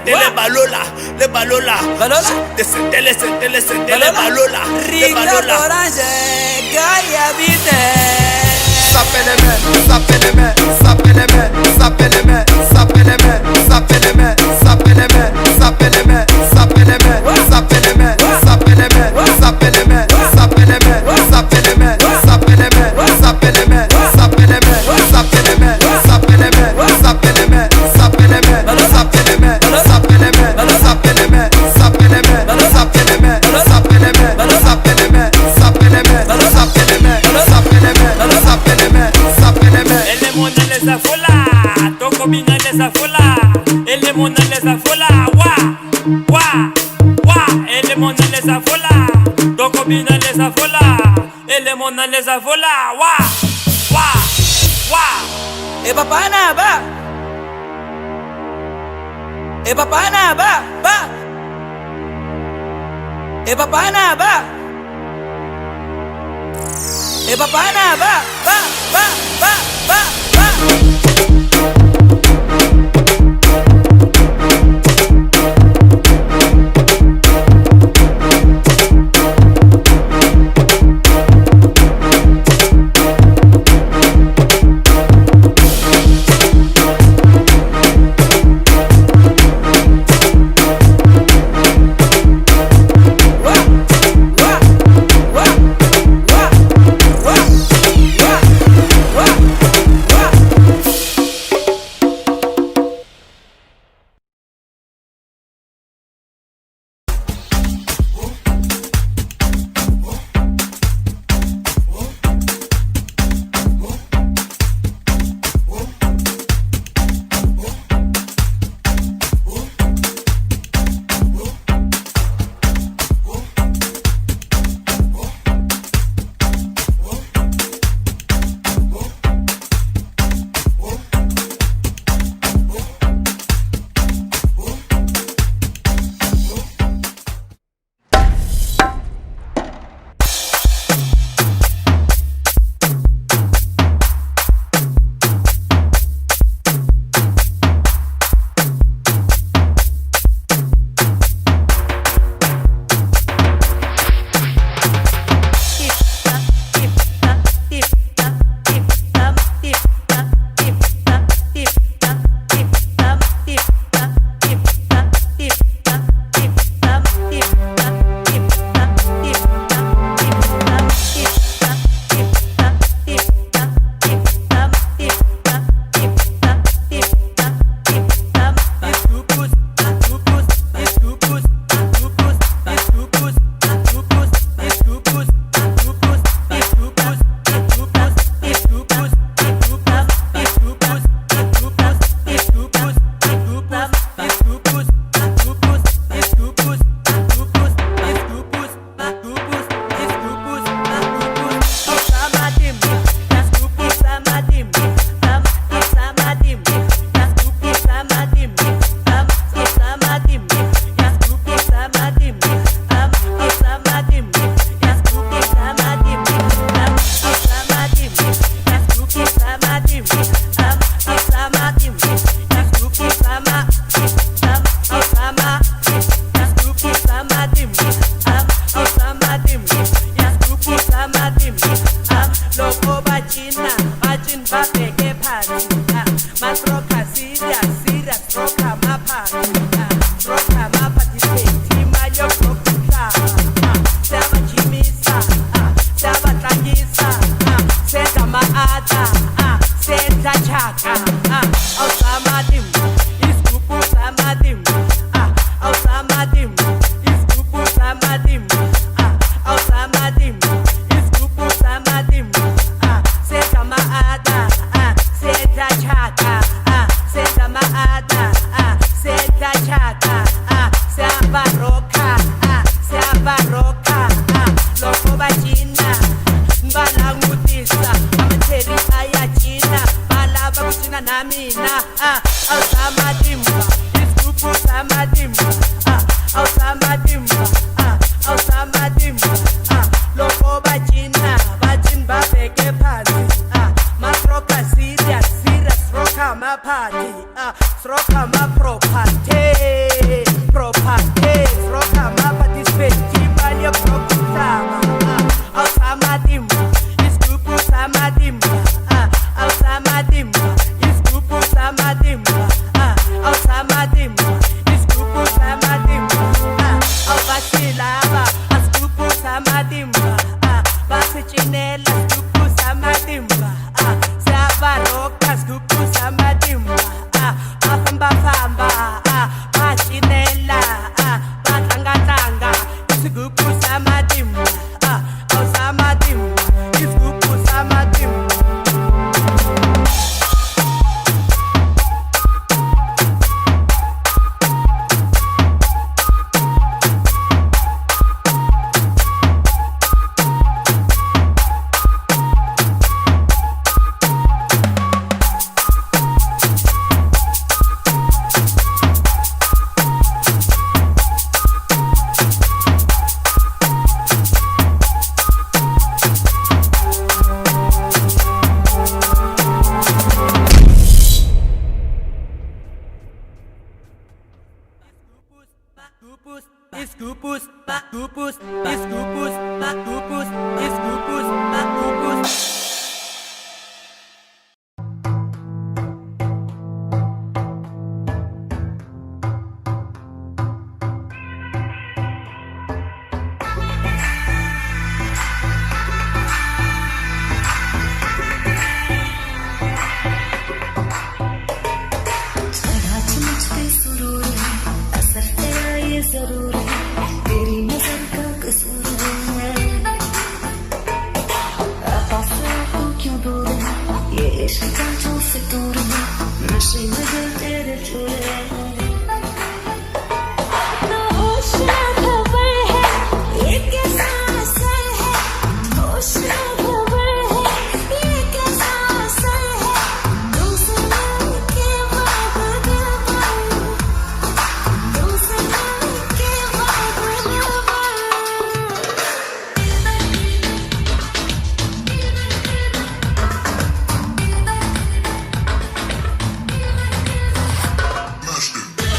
les balola, les balola, Rica Orange, Gaia Vite. Les avola, e papa na ba, e papa na ba, e papa na ba, e papa na ba. ada, senta chaka, awusamadim, isigubhu samadim, awusamadim, isigubhu samadim, awusamadim, isigubhu samadim, senta maada, senta chaka, senta maada, senta chaka, siyabaroka, siyabaroka, lokho bajina, balangutisa, amatheri ayajina, balaba kuthina namina, awusamadimba, isigubhu samadimba, awusamadimba, awusamadimba, lokho bajina, bajini babeke phansi, masroka serious, serious roka maphathi, sroka maproperty, property, sroka maparticipate, imali yokukhulama, awusamadimba, isigubhu samadimba, awusamadimba, isigubhu samadimba, awusamadimba, isigubhu samadimba, awubasilaba, isigubhu samadimba, basitshinela isigubhu samadimba, siyabaroka isigubhu samadimba, bafamba bashinela, batlangatlanga isigubhu samadimba, awusamadimba, isigubhu samadimba. Iskupus, bakupus, iskupus, bakupus, iskupus, bakupus. जरूर है तेरी नजर का कसूर है पास तू क्यों दूर है ये इश्क का जो फितूर है नशे में दिल तेरे चूर है तो होश ना खबर है ये कैसा असर है होश ना खबर है ये कैसा असर है तुमसे मिलके बाद दिल पर तुमसे Dashcam.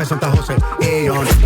Santa José y yo